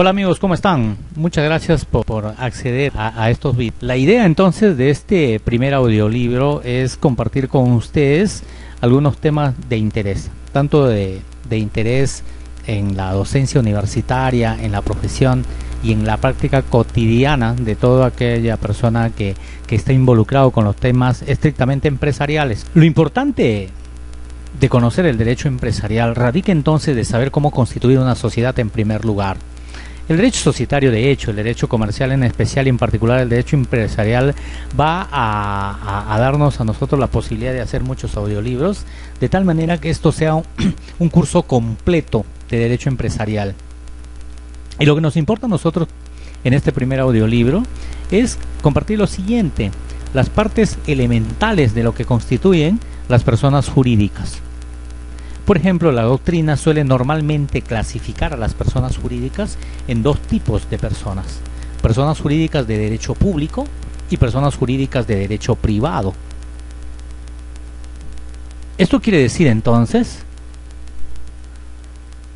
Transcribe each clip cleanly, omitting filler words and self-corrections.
Hola amigos, ¿cómo están? Muchas gracias por acceder a estos vídeos. La idea entonces de este primer audiolibro es compartir con ustedes algunos temas de interés, tanto de interés en la docencia universitaria, en la profesión y en la práctica cotidiana de toda aquella persona que está involucrado con los temas estrictamente empresariales. Lo importante de conocer el derecho empresarial radica entonces de saber cómo constituir una sociedad en primer lugar. El derecho societario, de hecho, el derecho comercial en especial y en particular el derecho empresarial va a darnos a nosotros la posibilidad de hacer muchos audiolibros, de tal manera que esto sea un curso completo de derecho empresarial. Y lo que nos importa a nosotros en este primer audiolibro es compartir lo siguiente: las partes elementales de lo que constituyen las personas jurídicas. Por ejemplo, la doctrina suele normalmente clasificar a las personas jurídicas en dos tipos de personas: personas jurídicas de derecho público y personas jurídicas de derecho privado. Esto quiere decir entonces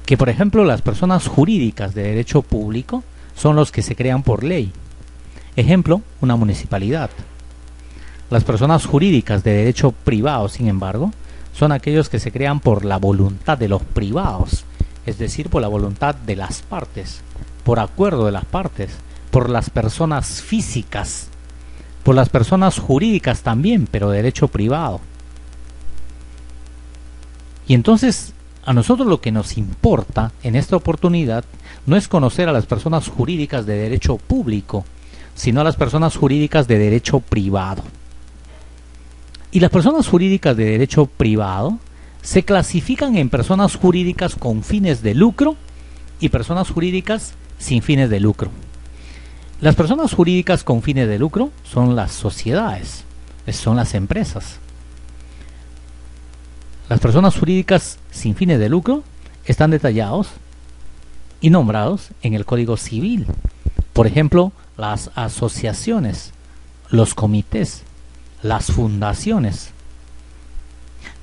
que, por ejemplo, las personas jurídicas de derecho público son los que se crean por ley. Ejemplo, una municipalidad. Las personas jurídicas de derecho privado, sin embargo, son aquellos que se crean por la voluntad de los privados, es decir, por la voluntad de las partes, por acuerdo de las partes, por las personas físicas, por las personas jurídicas también, pero de derecho privado. Y entonces, a nosotros lo que nos importa en esta oportunidad no es conocer a las personas jurídicas de derecho público, sino a las personas jurídicas de derecho privado. Y las personas jurídicas de derecho privado se clasifican en personas jurídicas con fines de lucro y personas jurídicas sin fines de lucro. Las personas jurídicas con fines de lucro son las sociedades, son las empresas. Las personas jurídicas sin fines de lucro están detallados y nombrados en el Código Civil. Por ejemplo, las asociaciones, los comités, las fundaciones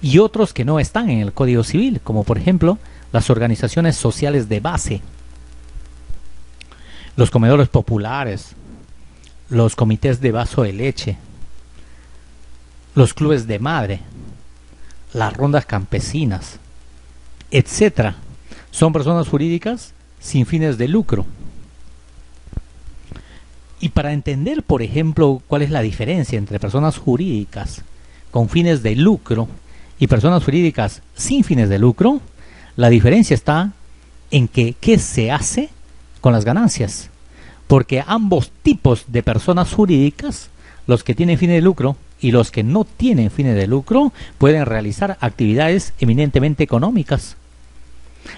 y otros que no están en el Código Civil, como por ejemplo las organizaciones sociales de base, los comedores populares, los comités de vaso de leche, los clubes de madre, las rondas campesinas, etcétera. Son personas jurídicas sin fines de lucro. Y para entender, por ejemplo, cuál es la diferencia entre personas jurídicas con fines de lucro y personas jurídicas sin fines de lucro, la diferencia está en que qué se hace con las ganancias. Porque ambos tipos de personas jurídicas, los que tienen fines de lucro y los que no tienen fines de lucro, pueden realizar actividades eminentemente económicas.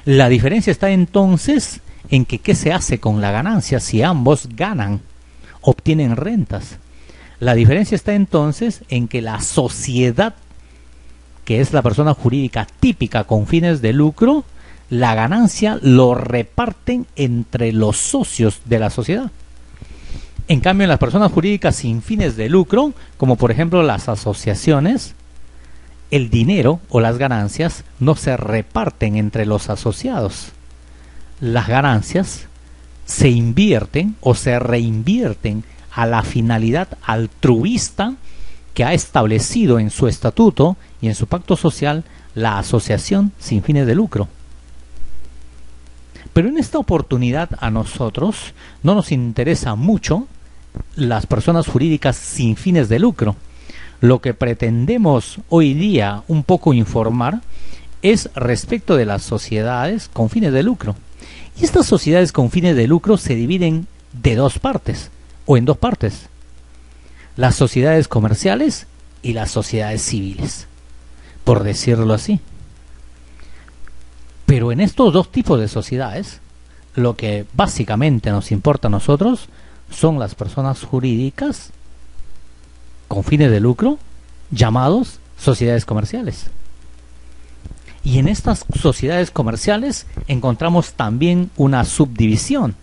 La diferencia está entonces en que qué se hace con la ganancia si ambos ganan, obtienen rentas. La diferencia está entonces en que la sociedad, que es la persona jurídica típica con fines de lucro, la ganancia lo reparten entre los socios de la sociedad. En cambio, en las personas jurídicas sin fines de lucro, como por ejemplo las asociaciones, el dinero o las ganancias no se reparten entre los asociados. Las ganancias se invierten o se reinvierten a la finalidad altruista que ha establecido en su estatuto y en su pacto social la asociación sin fines de lucro. Pero en esta oportunidad a nosotros no nos interesa mucho las personas jurídicas sin fines de lucro. Lo que pretendemos hoy día un poco informar es respecto de las sociedades con fines de lucro. Y estas sociedades con fines de lucro se dividen de dos partes, o en dos partes: las sociedades comerciales y las sociedades civiles, por decirlo así. Pero en estos dos tipos de sociedades, lo que básicamente nos importa a nosotros son las personas jurídicas con fines de lucro, llamados sociedades comerciales. Y en estas sociedades comerciales encontramos también una subdivisión.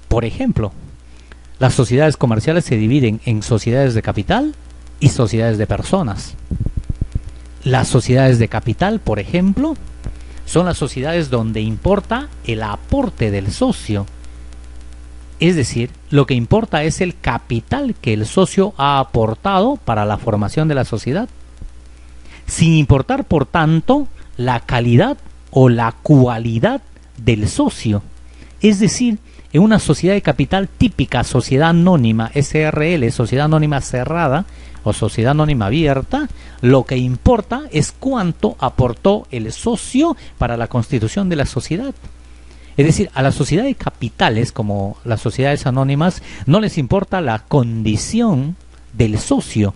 Por ejemplo, las sociedades comerciales se dividen en sociedades de capital y sociedades de personas. Las sociedades de capital, por ejemplo, son las sociedades donde importa el aporte del socio Es decir, lo que importa es el capital que el socio ha aportado para la formación de la sociedad, sin importar, por tanto, la calidad o la cualidad del socio. Es decir, en una sociedad de capital típica, sociedad anónima, SRL, sociedad anónima cerrada o sociedad anónima abierta, lo que importa es cuánto aportó el socio para la constitución de la sociedad. Es decir, a las sociedades capitales, como las sociedades anónimas, no les importa la condición del socio.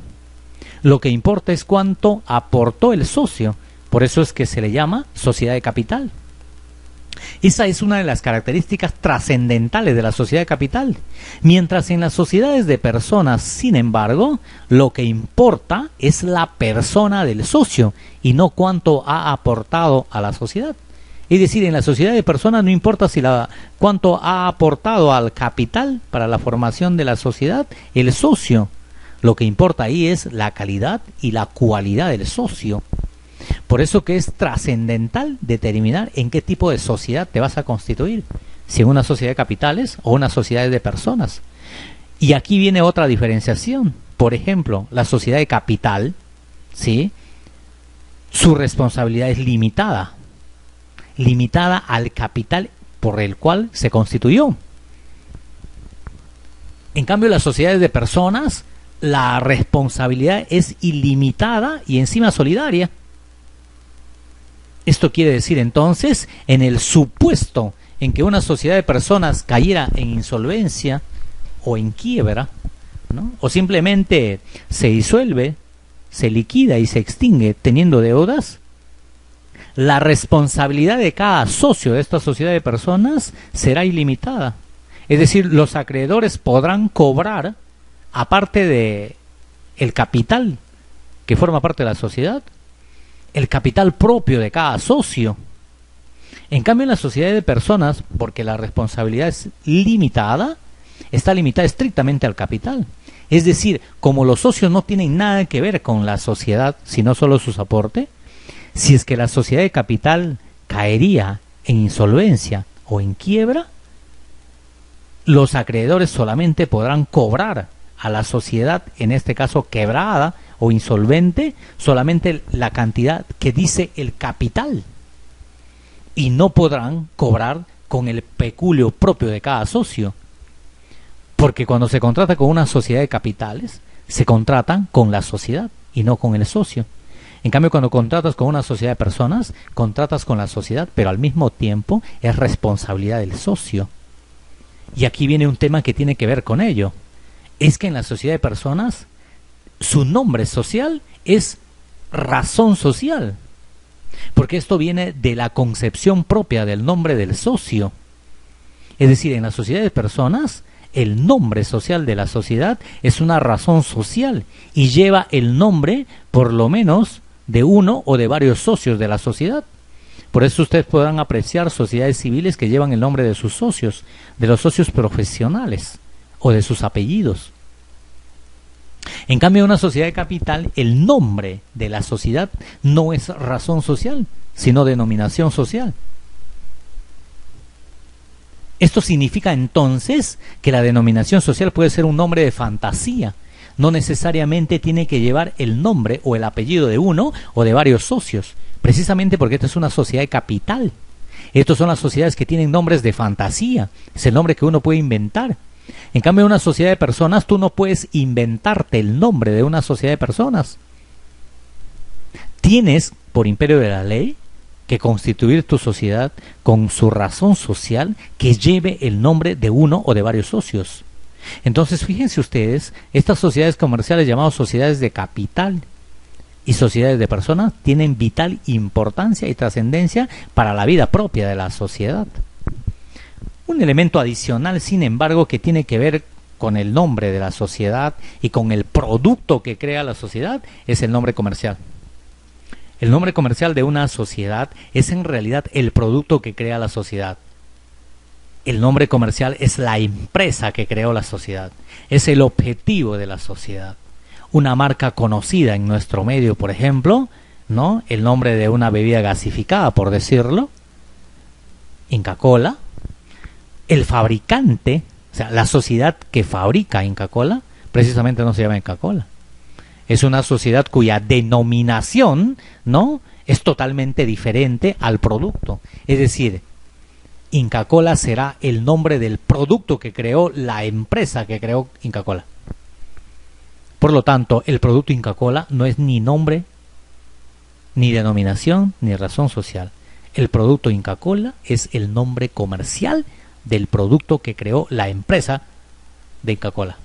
Lo que importa es cuánto aportó el socio. Por eso es que se le llama sociedad de capital. Esa es una de las características trascendentales de la sociedad de capital. Mientras en las sociedades de personas, sin embargo, lo que importa es la persona del socio y no cuánto ha aportado a la sociedad. Es decir, en la sociedad de personas no importa cuánto ha aportado al capital para la formación de la sociedad el socio. Lo que importa ahí es la calidad y la cualidad del socio. Por eso que es trascendental determinar en qué tipo de sociedad te vas a constituir, si en una sociedad de capitales o una sociedad de personas. Y aquí viene otra diferenciación. Por ejemplo, la sociedad de capital, ¿sí?, su responsabilidad es limitada al capital por el cual se constituyó. En cambio, las sociedades de personas, la responsabilidad es ilimitada y encima solidaria. Esto quiere decir entonces, en el supuesto en que una sociedad de personas cayera en insolvencia o en quiebra, ¿no?, o simplemente se disuelve, se liquida y se extingue teniendo deudas, la responsabilidad de cada socio de esta sociedad de personas será ilimitada. Es decir, los acreedores podrán cobrar, aparte de el capital que forma parte de la sociedad, el capital propio de cada socio. En cambio, en la sociedad de personas, porque la responsabilidad es limitada, está limitada estrictamente al capital. Es decir, como los socios no tienen nada que ver con la sociedad, sino solo sus aportes, si es que la sociedad de capital caería en insolvencia o en quiebra, los acreedores solamente podrán cobrar a la sociedad, en este caso quebrada o insolvente, solamente la cantidad que dice el capital, y no podrán cobrar con el peculio propio de cada socio, porque cuando se contrata con una sociedad de capitales, se contratan con la sociedad y no con el socio. En cambio, cuando contratas con una sociedad de personas, contratas con la sociedad, pero al mismo tiempo es responsabilidad del socio. Y aquí viene un tema que tiene que ver con ello. Es que en la sociedad de personas, su nombre social es razón social, porque esto viene de la concepción propia del nombre del socio. Es decir, en la sociedad de personas, el nombre social de la sociedad es una razón social y lleva el nombre, por lo menos, de uno o de varios socios de la sociedad. Por eso ustedes podrán apreciar sociedades civiles que llevan el nombre de sus socios, de los socios profesionales o de sus apellidos. En cambio, en una sociedad de capital, el nombre de la sociedad no es razón social, sino denominación social. Esto significa entonces que la denominación social puede ser un nombre de fantasía. No necesariamente tiene que llevar el nombre o el apellido de uno o de varios socios, precisamente porque esta es una sociedad de capital. Estas son las sociedades que tienen nombres de fantasía, es el nombre que uno puede inventar. En cambio, en una sociedad de personas, tú no puedes inventarte el nombre de una sociedad de personas. Tienes, por imperio de la ley, que constituir tu sociedad con su razón social que lleve el nombre de uno o de varios socios. Entonces, fíjense ustedes, estas sociedades comerciales llamadas sociedades de capital y sociedades de personas tienen vital importancia y trascendencia para la vida propia de la sociedad. Un elemento adicional, sin embargo, que tiene que ver con el nombre de la sociedad y con el producto que crea la sociedad es el nombre comercial. El nombre comercial de una sociedad es en realidad el producto que crea la sociedad. El nombre comercial es la empresa que creó la sociedad, es el objetivo de la sociedad. Una marca conocida en nuestro medio, por ejemplo, ¿no?, el nombre de una bebida gasificada, por decirlo, Inca Kola. El fabricante, O sea, la sociedad que fabrica Inca Kola precisamente no se llama Inca Kola. Es una sociedad cuya denominación, ¿no?, es totalmente diferente al producto. Es decir, Inca Kola será el nombre del producto que creó la empresa que creó Inca Kola. Por lo tanto, el producto Inca Kola no es ni nombre, ni denominación, ni razón social. El producto Inca Kola es el nombre comercial del producto que creó la empresa de Inca Kola.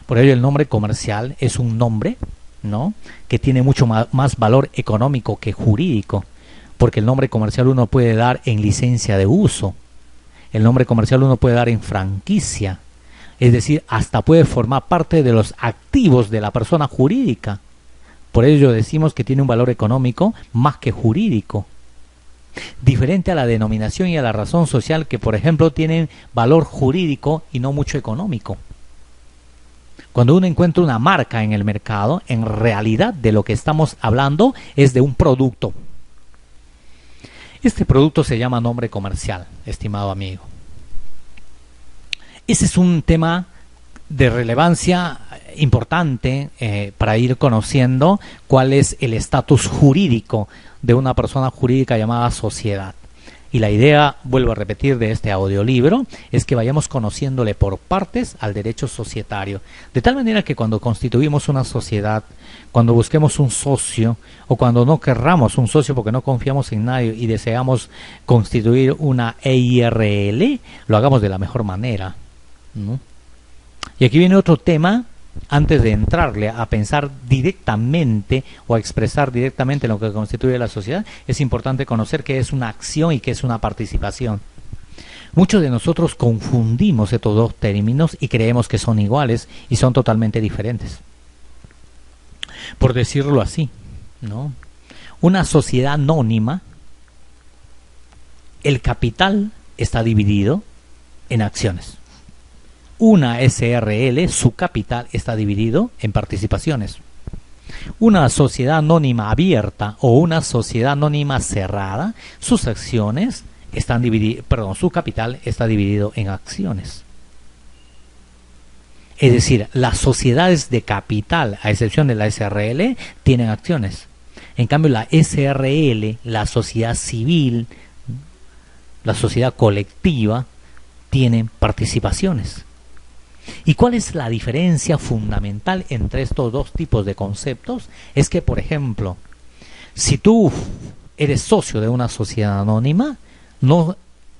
Por ello, el nombre comercial es un nombre, ¿no?, que tiene mucho más valor económico que jurídico, porque el nombre comercial uno puede dar en licencia de uso, el nombre comercial uno puede dar en franquicia, es decir, hasta puede formar parte de los activos de la persona jurídica. Por ello decimos que tiene un valor económico más que jurídico, diferente a la denominación y a la razón social, que por ejemplo tienen valor jurídico y no mucho económico. Cuando uno encuentra una marca en el mercado, en realidad de lo que estamos hablando es de un producto. Este producto se llama nombre comercial, estimado amigo. Ese es un tema de relevancia importante para ir conociendo cuál es el estatus jurídico de una persona jurídica llamada sociedad. Y la idea, vuelvo a repetir, de este audiolibro es que vayamos conociéndole por partes al derecho societario, de tal manera que cuando constituimos una sociedad, cuando busquemos un socio o cuando no querramos un socio porque no confiamos en nadie y deseamos constituir una EIRL, lo hagamos de la mejor manera, ¿no? Y aquí viene otro tema. Antes de entrarle a pensar directamente o a expresar directamente lo que constituye la sociedad, es importante conocer qué es una acción y qué es una participación. Muchos de nosotros confundimos estos dos términos y creemos que son iguales y son totalmente diferentes. Por decirlo así, ¿no? Una sociedad anónima, el capital está dividido en acciones. Una SRL, su capital está dividido en participaciones. Una sociedad anónima abierta o una sociedad anónima cerrada, sus acciones están divididas, su capital está dividido en acciones. Es decir, las sociedades de capital, a excepción de la SRL, tienen acciones. En cambio, la SRL, la sociedad civil, la sociedad colectiva, tienen participaciones. ¿Y cuál es la diferencia fundamental entre estos dos tipos de conceptos? Es que, por ejemplo, si tú eres socio de una sociedad anónima,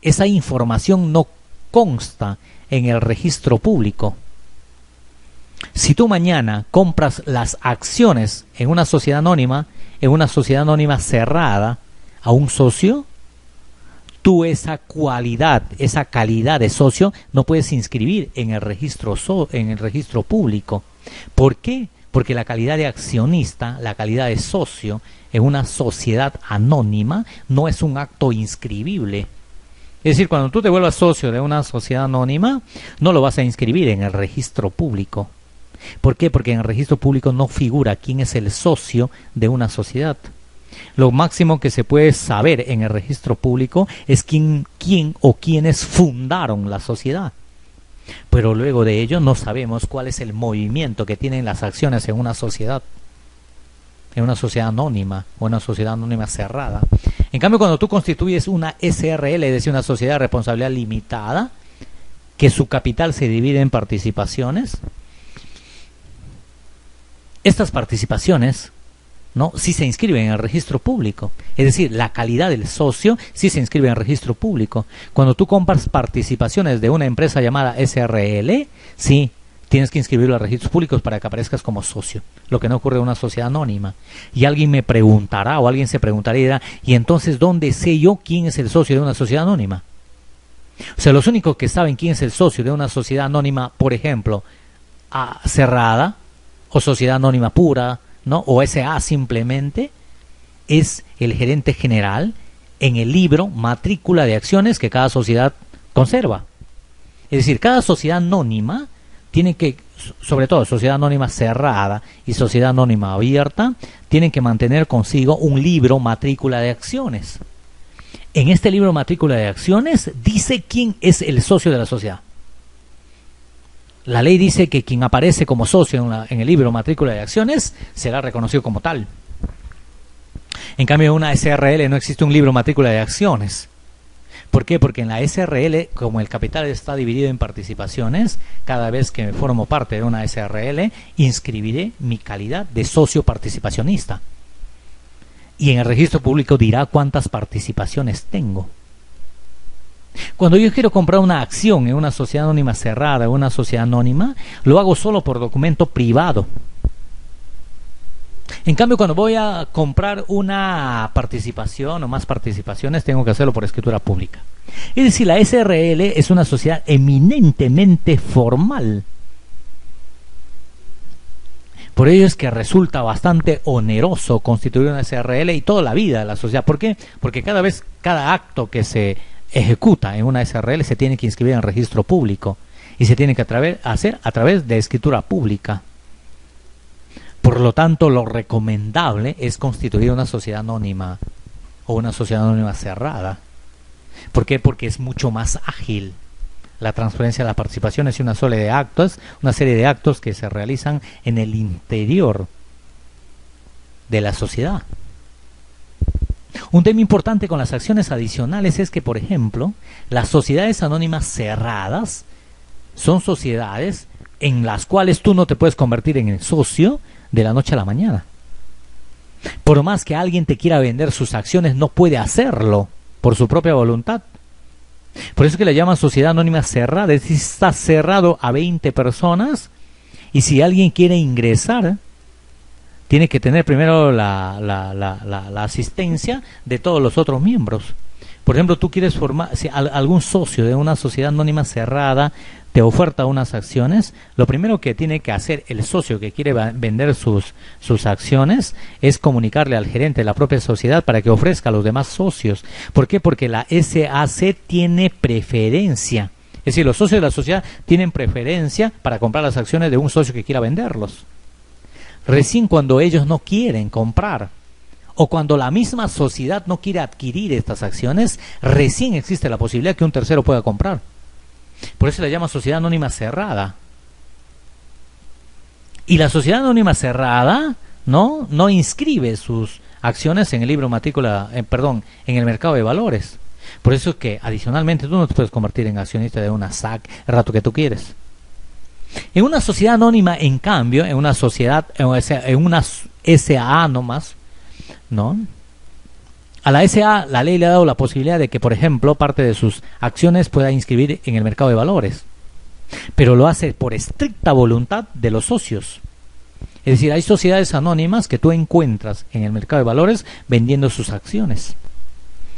esa información no consta en el registro público. Si tú mañana compras las acciones en una sociedad anónima cerrada a un socio, tú esa cualidad, esa calidad de socio no puedes inscribir en el registro público. ¿Por qué? Porque la calidad de accionista, la calidad de socio en una sociedad anónima no es un acto inscribible. Es decir, cuando tú te vuelvas socio de una sociedad anónima, no lo vas a inscribir en el registro público. ¿Por qué? Porque en el registro público no figura quién es el socio de una sociedad. Lo máximo que se puede saber en el registro público es quién o quiénes fundaron la sociedad. Pero luego de ello no sabemos cuál es el movimiento que tienen las acciones en una sociedad anónima o una sociedad anónima cerrada. En cambio, cuando tú constituyes una SRL, es decir, una sociedad de responsabilidad limitada, que su capital se divide en participaciones, estas participaciones, ¿no?, sí se inscriben en el registro público. Es decir, la calidad del socio sí se inscribe en el registro público. Cuando tú compras participaciones de una empresa llamada SRL, sí, tienes que inscribirlo a registros públicos para que aparezcas como socio, lo que no ocurre en una sociedad anónima. Y alguien me preguntará, o alguien se preguntará y dirá, ¿y entonces dónde sé yo quién es el socio de una sociedad anónima? O sea, los únicos que saben quién es el socio de una sociedad anónima, por ejemplo, cerrada, o sociedad anónima pura, ¿no?, o SA simplemente, es el gerente general en el libro matrícula de acciones que cada sociedad conserva. Es decir, cada sociedad anónima tiene que, sobre todo sociedad anónima cerrada y sociedad anónima abierta, tienen que mantener consigo un libro matrícula de acciones. En este libro matrícula de acciones dice quién es el socio de la sociedad. La ley dice que quien aparece como socio en el libro matrícula de acciones será reconocido como tal. En cambio, en una SRL no existe un libro matrícula de acciones. ¿Por qué? Porque en la SRL, como el capital está dividido en participaciones, cada vez que formo parte de una SRL, inscribiré mi calidad de socio participacionista. Y en el registro público dirá cuántas participaciones tengo. Cuando yo quiero comprar una acción en una sociedad anónima cerrada o una sociedad anónima, lo hago solo por documento privado. En cambio, cuando voy a comprar una participación o más participaciones, tengo que hacerlo por escritura pública. Es decir, la SRL es una sociedad eminentemente formal. Por ello es que resulta bastante oneroso constituir una SRL y toda la vida de la sociedad. ¿Por qué? Porque cada acto que se ejecuta en una SRL se tiene que inscribir en el registro público y se tiene que hacer a través de escritura pública. Por lo tanto, lo recomendable es constituir una sociedad anónima o una sociedad anónima cerrada. ¿Por qué? Porque es mucho más ágil la transferencia de las participaciones y una serie de actos que se realizan en el interior de la sociedad. Un tema importante con las acciones adicionales es que, por ejemplo, las sociedades anónimas cerradas son sociedades en las cuales tú no te puedes convertir en el socio de la noche a la mañana. Por más que alguien te quiera vender sus acciones, no puede hacerlo por su propia voluntad. Por eso es que le llaman sociedad anónima cerrada. Es decir, está cerrado a 20 personas y si alguien quiere ingresar, tiene que tener primero la asistencia de todos los otros miembros. Por ejemplo, tú quieres formar, si algún socio de una sociedad anónima cerrada te oferta unas acciones, lo primero que tiene que hacer el socio que quiere vender sus acciones es comunicarle al gerente de la propia sociedad para que ofrezca a los demás socios. ¿Por qué? Porque la SAC tiene preferencia. Es decir, los socios de la sociedad tienen preferencia para comprar las acciones de un socio que quiera venderlos. Recién cuando ellos no quieren comprar o cuando la misma sociedad no quiere adquirir estas acciones, recién existe la posibilidad que un tercero pueda comprar. Por eso se le llama sociedad anónima cerrada. Y la sociedad anónima cerrada no inscribe sus acciones en el libro matrícula, en el mercado de valores. Por eso es que adicionalmente tú no te puedes convertir en accionista de una SAC el rato que tú quieres. En una sociedad anónima, en cambio, en una SAA nomás, ¿no? A la SA la ley le ha dado la posibilidad de que, por ejemplo, parte de sus acciones pueda inscribir en el mercado de valores, pero lo hace por estricta voluntad de los socios. Es decir, hay sociedades anónimas que tú encuentras en el mercado de valores vendiendo sus acciones.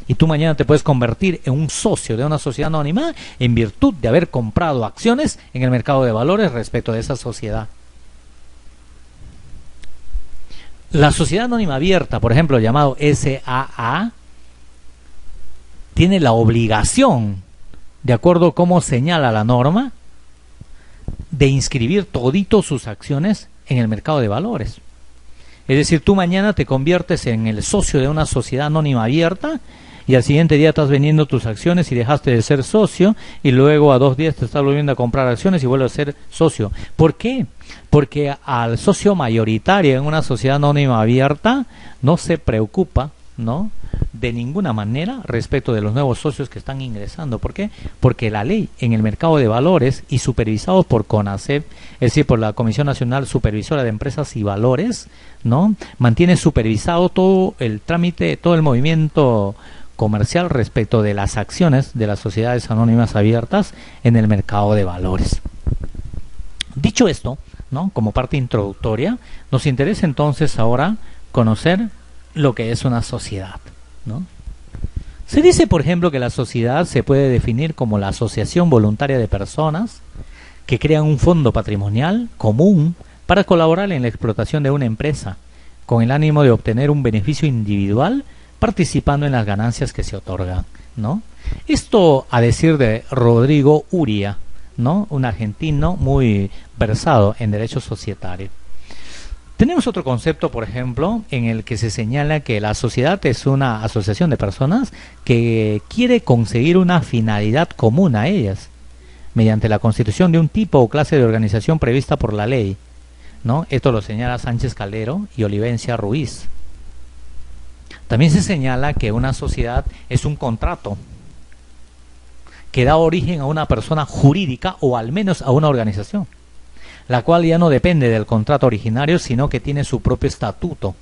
Y tú mañana te puedes convertir en un socio de una sociedad anónima en virtud de haber comprado acciones en el mercado de valores respecto de esa sociedad. La sociedad anónima abierta, por ejemplo, llamado SAA, tiene la obligación, de acuerdo a cómo señala la norma, de inscribir toditos sus acciones en el mercado de valores. Es decir, tú mañana te conviertes en el socio de una sociedad anónima abierta y al siguiente día estás vendiendo tus acciones y dejaste de ser socio y luego a 2 días te estás volviendo a comprar acciones y vuelves a ser socio. ¿Por qué? Porque al socio mayoritario en una sociedad anónima abierta no se preocupa, ¿no?, de ninguna manera respecto de los nuevos socios que están ingresando. ¿Por qué? Porque la ley en el mercado de valores y supervisados por CONACEP, es decir, por la Comisión Nacional Supervisora de Empresas y Valores, ¿no?, mantiene supervisado todo el trámite, todo el movimiento comercial respecto de las acciones de las sociedades anónimas abiertas en el mercado de valores. Dicho esto, ¿no?, como parte introductoria, nos interesa entonces ahora conocer lo que es una sociedad, ¿no? Se dice, por ejemplo, que la sociedad se puede definir como la asociación voluntaria de personas que crean un fondo patrimonial común para colaborar en la explotación de una empresa, con el ánimo de obtener un beneficio individual participando en las ganancias que se otorgan, ¿no? Esto a decir de Rodrigo Uria, ¿no?, un argentino muy versado en derecho societario. Tenemos otro concepto, por ejemplo, en el que se señala que la sociedad es una asociación de personas que quiere conseguir una finalidad común a ellas, mediante la constitución de un tipo o clase de organización prevista por la ley, ¿no? Esto lo señala Sánchez Caldero y Olivencia Ruiz. También se señala que una sociedad es un contrato que da origen a una persona jurídica o al menos a una organización, la cual ya no depende del contrato originario, sino que tiene su propio estatuto,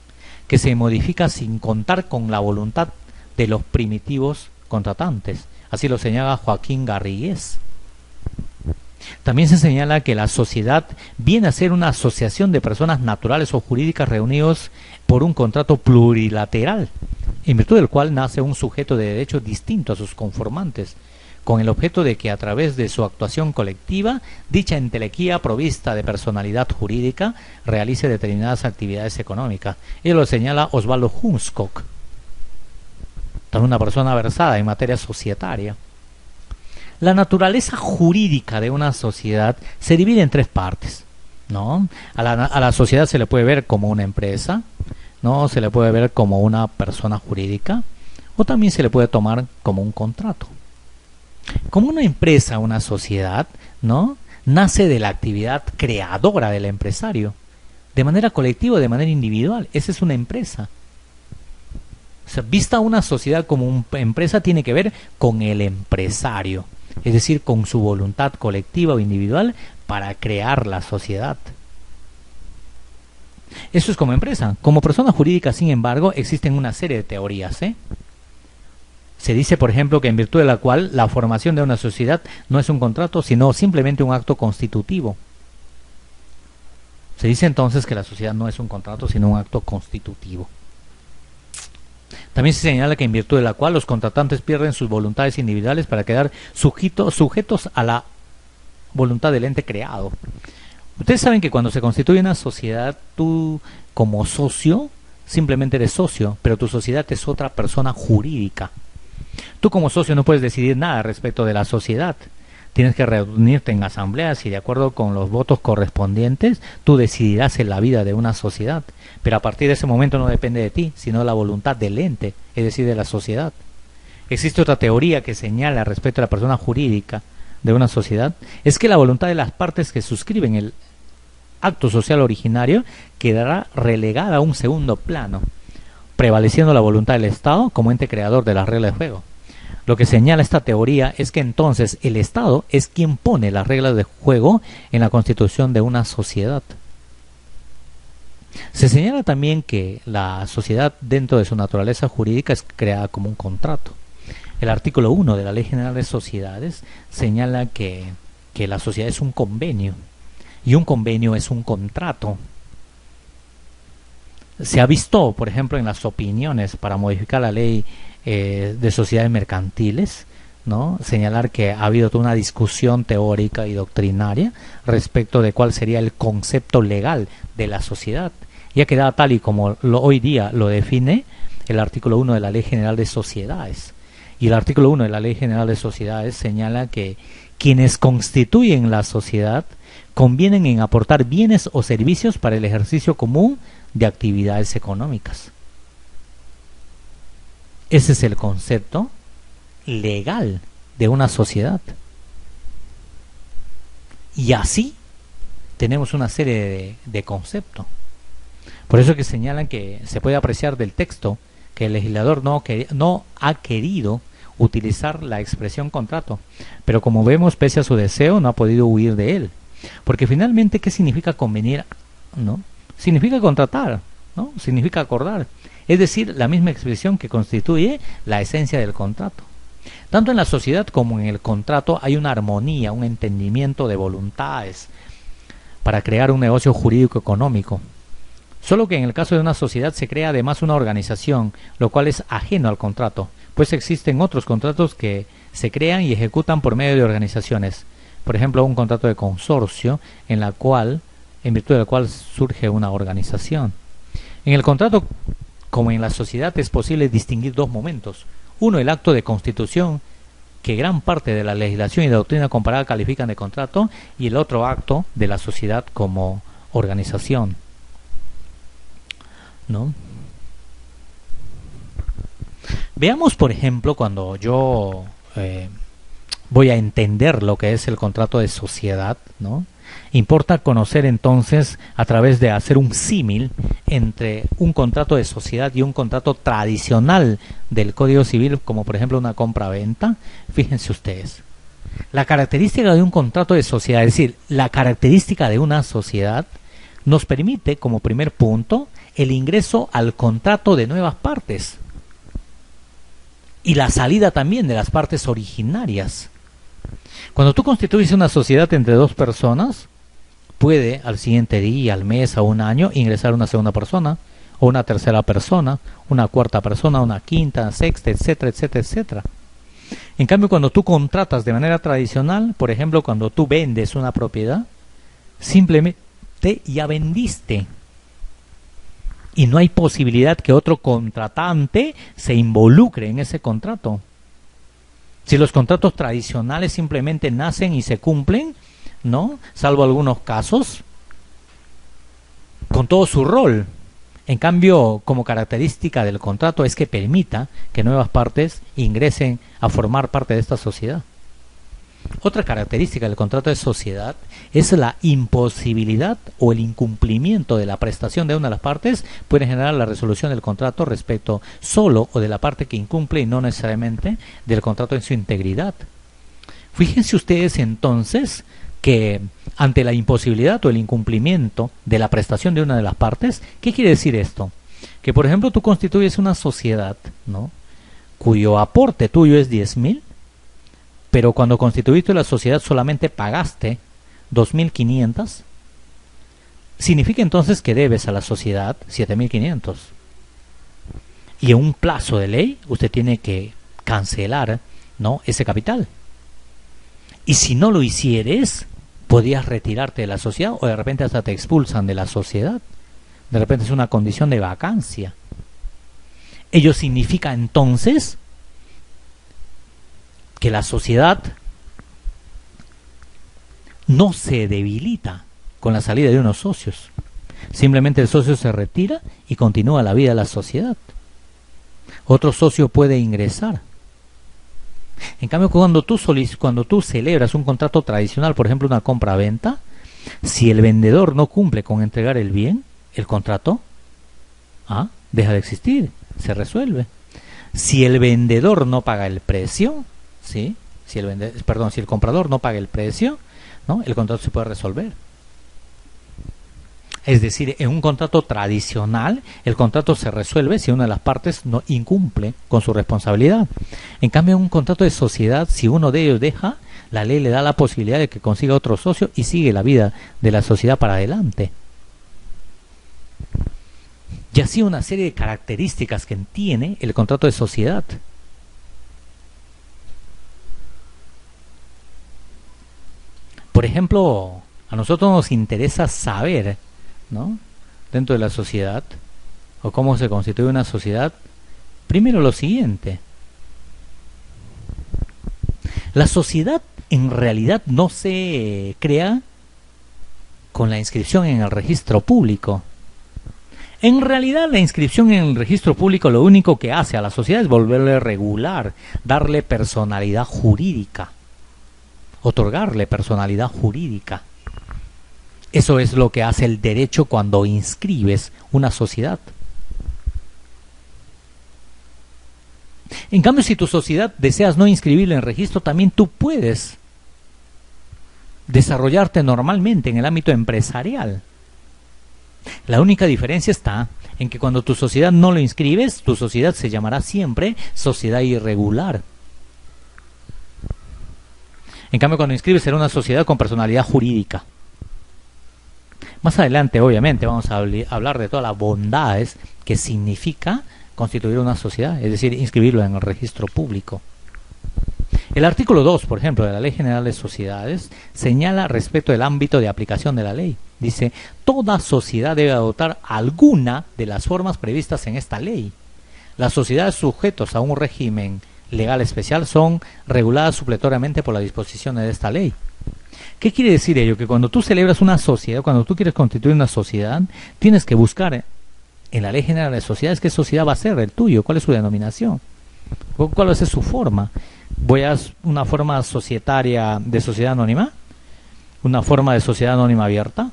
que se modifica sin contar con la voluntad de los primitivos contratantes. Así lo señala Joaquín Garrigues. También se señala que la sociedad viene a ser una asociación de personas naturales o jurídicas reunidos por un contrato plurilateral, en virtud del cual nace un sujeto de derecho distinto a sus conformantes, con el objeto de que a través de su actuación colectiva, dicha entelequía provista de personalidad jurídica realice determinadas actividades económicas. Ello lo señala Osvaldo Hunskog, también una persona versada en materia societaria. La naturaleza jurídica de una sociedad se divide en tres partes, ¿no? A la sociedad se le puede ver como una empresa, ¿no? Se le puede ver como una persona jurídica, o también se le puede tomar como un contrato. Como una empresa, una sociedad, ¿no?, nace de la actividad creadora del empresario, de manera colectiva o de manera individual. Esa es una empresa. O sea, vista una sociedad como una empresa, tiene que ver con el empresario, es decir, con su voluntad colectiva o individual para crear la sociedad. Eso es como empresa. Como persona jurídica, sin embargo, existen una serie de teorías, Se dice, por ejemplo, que en virtud de la cual la formación de una sociedad no es un contrato, sino simplemente un acto constitutivo. Se dice entonces que la sociedad no es un contrato, sino un acto constitutivo. También se señala que en virtud de la cual los contratantes pierden sus voluntades individuales para quedar sujetos a la voluntad del ente creado. Ustedes saben que cuando se constituye una sociedad, tú como socio simplemente eres socio, pero tu sociedad es otra persona jurídica. Tú como socio no puedes decidir nada respecto de la sociedad. Tienes que reunirte en asambleas y de acuerdo con los votos correspondientes, tú decidirás en la vida de una sociedad. Pero a partir de ese momento no depende de ti, sino de la voluntad del ente, es decir, de la sociedad. Existe otra teoría que señala respecto a la persona jurídica de una sociedad, es que la voluntad de las partes que suscriben el acto social originario quedará relegada a un segundo plano, prevaleciendo la voluntad del Estado como ente creador de las reglas de juego. Lo que señala esta teoría es que entonces el Estado es quien pone las reglas de juego en la constitución de una sociedad. Se señala también que la sociedad, dentro de su naturaleza jurídica, es creada como un contrato. El artículo 1 de la Ley General de Sociedades señala que la sociedad es un convenio, y un convenio es un contrato. Se ha visto, por ejemplo, en las opiniones para modificar la ley de sociedades mercantiles, ¿no?, señalar que ha habido toda una discusión teórica y doctrinaria respecto de cuál sería el concepto legal de la sociedad, ya que da tal y como hoy día lo define el artículo 1 de la Ley General de Sociedades. Y el artículo 1 de la Ley General de Sociedades señala que quienes constituyen la sociedad convienen en aportar bienes o servicios para el ejercicio común de actividades económicas. Ese es el concepto legal de una sociedad. Y así tenemos una serie de conceptos. Por eso que señalan que se puede apreciar del texto que el legislador no ha querido utilizar la expresión contrato, pero como vemos, pese a su deseo, no ha podido huir de él. Porque finalmente, ¿qué significa convenir? ¿No? Significa contratar, ¿no? Significa acordar. Es decir, la misma expresión que constituye la esencia del contrato. Tanto en la sociedad como en el contrato hay una armonía, un entendimiento de voluntades para crear un negocio jurídico económico. Solo que en el caso de una sociedad se crea además una organización, lo cual es ajeno al contrato, pues existen otros contratos que se crean y ejecutan por medio de organizaciones. Por ejemplo, un contrato de consorcio en virtud del cual surge una organización. En el contrato, como en la sociedad, es posible distinguir dos momentos. Uno, el acto de constitución, que gran parte de la legislación y la doctrina comparada califican de contrato, y el otro acto de la sociedad como organización, ¿no? Veamos, por ejemplo, cuando yo voy a entender lo que es el contrato de sociedad, ¿no? Importa conocer entonces, a través de hacer un símil entre un contrato de sociedad y un contrato tradicional del Código Civil, como por ejemplo una compra-venta. Fíjense ustedes, la característica de un contrato de sociedad, es decir, la característica de una sociedad, nos permite, como primer punto, el ingreso al contrato de nuevas partes y la salida también de las partes originarias. Cuando tú constituyes una sociedad entre dos personas, puede al siguiente día, al mes, a un año, ingresar una segunda persona, o una tercera persona, una cuarta persona, una quinta, sexta, etcétera, etcétera, etcétera. En cambio, cuando tú contratas de manera tradicional, por ejemplo, cuando tú vendes una propiedad, simplemente ya vendiste. Y no hay posibilidad que otro contratante se involucre en ese contrato. Si los contratos tradicionales simplemente nacen y se cumplen, ¿no? Salvo algunos casos, con todo su rol. En cambio, como característica del contrato es que permita que nuevas partes ingresen a formar parte de esta sociedad. Otra característica del contrato de sociedad es la imposibilidad o el incumplimiento de la prestación de una de las partes puede generar la resolución del contrato respecto solo o de la parte que incumple y no necesariamente del contrato en su integridad. Fíjense ustedes entonces que ante la imposibilidad o el incumplimiento de la prestación de una de las partes, ¿qué quiere decir esto? Que por ejemplo tú constituyes una sociedad, ¿no?, cuyo aporte tuyo es 10.000, pero cuando constituiste la sociedad solamente pagaste 2.500, significa entonces que debes a la sociedad 7.500. Y en un plazo de ley usted tiene que cancelar, ¿no?, ese capital. Y si no lo hicieres, podías retirarte de la sociedad o de repente hasta te expulsan de la sociedad. De repente es una condición de vacancia. Ello significa entonces que la sociedad no se debilita con la salida de unos socios. Simplemente el socio se retira y continúa la vida de la sociedad. Otro socio puede ingresar. En cambio, cuando tú celebras un contrato tradicional, por ejemplo una compra-venta, si el vendedor no cumple con entregar el bien, el contrato deja de existir, se resuelve. Si el vendedor no paga el precio, ¿sí? Si el comprador no paga el precio, ¿no?, el contrato se puede resolver. Es decir, en un contrato tradicional, el contrato se resuelve si una de las partes no incumple con su responsabilidad. En cambio, en un contrato de sociedad, si uno de ellos deja, la ley le da la posibilidad de que consiga otro socio y sigue la vida de la sociedad para adelante. Y así una serie de características que tiene el contrato de sociedad. Por ejemplo, a nosotros nos interesa saber, ¿no?, dentro de la sociedad, o cómo se constituye una sociedad, primero lo siguiente. La sociedad en realidad no se crea con la inscripción en el registro público. En realidad la inscripción en el registro público lo único que hace a la sociedad es volverle regular, darle personalidad jurídica, otorgarle personalidad jurídica. Eso es lo que hace el derecho cuando inscribes una sociedad. En cambio, si tu sociedad deseas no inscribirla en registro, también tú puedes desarrollarte normalmente en el ámbito empresarial. La única diferencia está en que cuando tu sociedad no lo inscribes, tu sociedad se llamará siempre sociedad irregular. En cambio, cuando inscribes será una sociedad con personalidad jurídica. Más adelante, obviamente, vamos a hablar de todas las bondades que significa constituir una sociedad, es decir, inscribirlo en el registro público. El artículo 2, por ejemplo, de la Ley General de Sociedades, señala respecto del ámbito de aplicación de la ley. Dice, toda sociedad debe adoptar alguna de las formas previstas en esta ley. Las sociedades sujetas a un régimen legal especial son reguladas supletoriamente por las disposiciones de esta ley. ¿Qué quiere decir ello? Que cuando tú celebras una sociedad, cuando tú quieres constituir una sociedad, tienes que buscar en la Ley General de Sociedades qué sociedad va a ser el tuyo, cuál es su denominación, cuál va a ser su forma. Voy a una forma societaria de sociedad anónima, una forma de sociedad anónima abierta,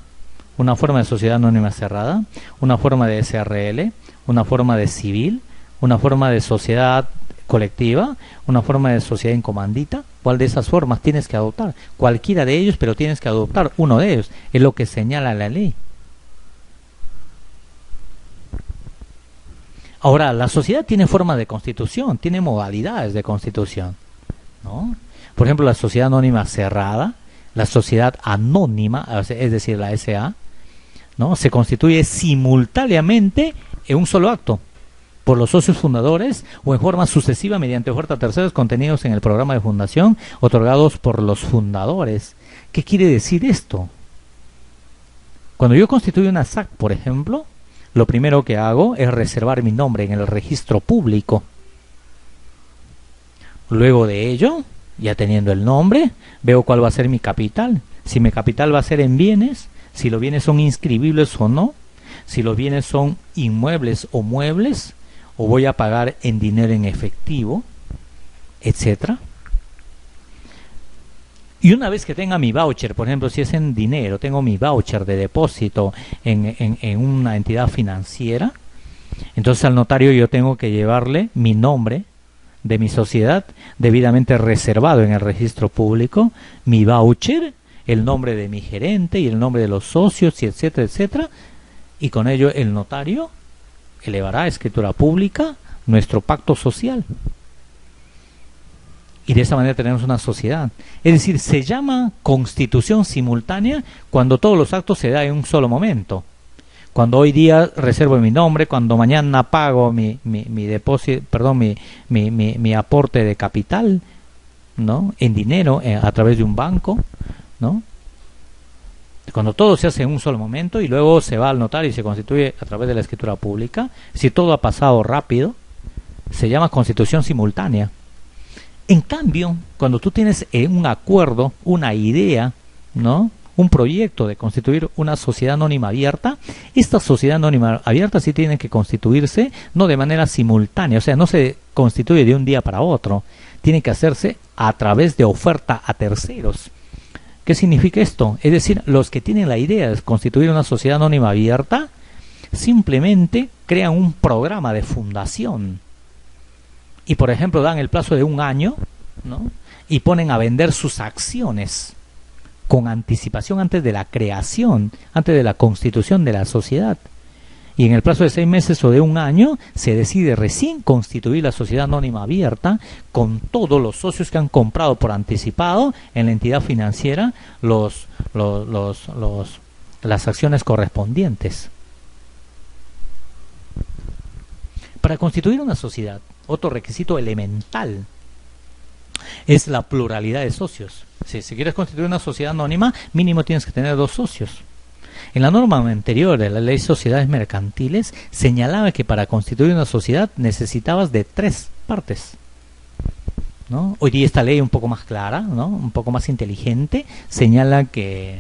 una forma de sociedad anónima cerrada, una forma de SRL, una forma de civil, una forma de sociedad colectiva, una forma de sociedad en comandita. ¿Cuál de esas formas tienes que adoptar? Cualquiera de ellos, pero tienes que adoptar uno de ellos. Es lo que señala la ley. Ahora, la sociedad tiene forma de constitución, tiene modalidades de constitución, ¿no? Por ejemplo, la sociedad anónima cerrada, la sociedad anónima, es decir, la SA, ¿no? Se constituye simultáneamente en un solo acto por los socios fundadores o en forma sucesiva mediante oferta a terceros contenidos en el programa de fundación otorgados por los fundadores. ¿Qué quiere decir esto? Cuando yo constituyo una SAC, por ejemplo, lo primero que hago es reservar mi nombre en el registro público. Luego de ello, ya teniendo el nombre, veo cuál va a ser mi capital. Si mi capital va a ser en bienes, si los bienes son inscribibles o no, si los bienes son inmuebles o muebles, o voy a pagar en dinero en efectivo, etcétera. Y una vez que tenga mi voucher, por ejemplo, si es en dinero, tengo mi voucher de depósito en una entidad financiera, entonces al notario yo tengo que llevarle mi nombre de mi sociedad debidamente reservado en el registro público, mi voucher, el nombre de mi gerente y el nombre de los socios, y etcétera, etcétera, y con ello el notario elevará a escritura pública nuestro pacto social. Y de esa manera tenemos una sociedad. Es decir, se llama constitución simultánea cuando todos los actos se dan en un solo momento. Cuando hoy día reservo mi nombre, cuando mañana pago mi depósito, perdón, mi aporte de capital, ¿no? En dinero, a través de un banco, ¿no? Cuando todo se hace en un solo momento y luego se va al notario y se constituye a través de la escritura pública, si todo ha pasado rápido, se llama constitución simultánea. En cambio, cuando tú tienes un acuerdo, una idea, ¿no? Un proyecto de constituir una sociedad anónima abierta, esta sociedad anónima abierta sí tiene que constituirse no de manera simultánea, o sea, no se constituye de un día para otro, tiene que hacerse a través de oferta a terceros. ¿Qué significa esto? Es decir, los que tienen la idea de constituir una sociedad anónima abierta simplemente crean un programa de fundación y, por ejemplo, dan el plazo de un año, ¿no? Y ponen a vender sus acciones con anticipación antes de la creación, antes de la constitución de la sociedad. Y en el plazo de 6 meses o de un año se decide recién constituir la sociedad anónima abierta con todos los socios que han comprado por anticipado en la entidad financiera las acciones correspondientes. Para constituir una sociedad, otro requisito elemental es la pluralidad de socios. Si quieres constituir una sociedad anónima, mínimo tienes que tener 2 socios. En la norma anterior de la ley de sociedades mercantiles señalaba que para constituir una sociedad necesitabas de 3 partes, ¿no? Hoy día esta ley un poco más clara, ¿no? Un poco más inteligente, señala que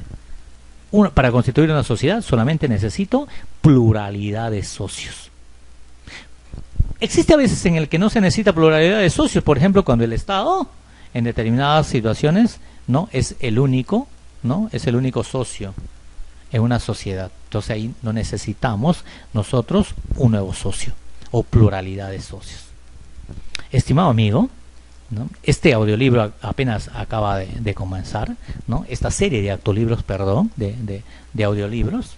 para constituir una sociedad solamente necesito pluralidad de socios. Existe a veces en el que no se necesita pluralidad de socios, por ejemplo, cuando el Estado en determinadas situaciones no es el único, ¿no? Es el único socio en una sociedad. Entonces ahí no necesitamos nosotros un nuevo socio o pluralidad de socios. Estimado amigo, ¿no? Este audiolibro apenas acaba de comenzar, ¿no? Esta serie de autolibros, perdón, de audiolibros.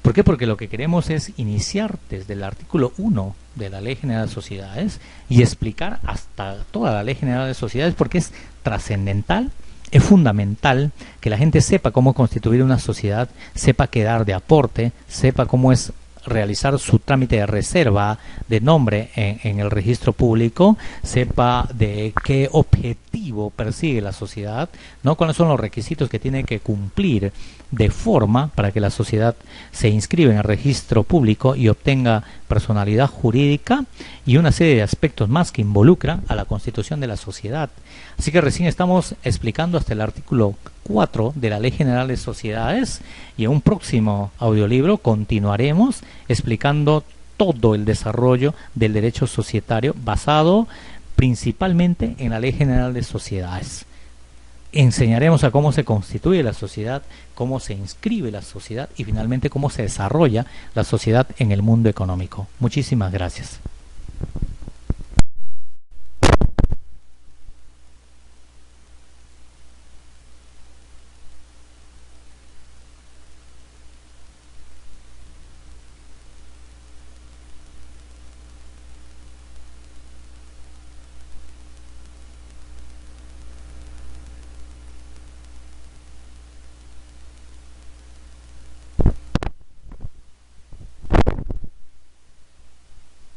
¿Por qué? Porque lo que queremos es iniciar desde el artículo 1 de la Ley General de Sociedades y explicar hasta toda la Ley General de Sociedades, porque es trascendental. Es fundamental que la gente sepa cómo constituir una sociedad, sepa qué dar de aporte, sepa cómo es realizar su trámite de reserva de nombre en el registro público, sepa de qué objetivo persigue la sociedad, ¿no? Cuáles son los requisitos que tiene que cumplir de forma para que la sociedad se inscriba en el registro público y obtenga personalidad jurídica, y una serie de aspectos más que involucran a la constitución de la sociedad. Así que recién estamos explicando hasta el artículo 4 de la Ley General de Sociedades, y en un próximo audiolibro continuaremos explicando todo el desarrollo del derecho societario basado principalmente en la Ley General de Sociedades. Enseñaremos a cómo se constituye la sociedad, cómo se inscribe la sociedad y finalmente cómo se desarrolla la sociedad en el mundo económico. Muchísimas gracias.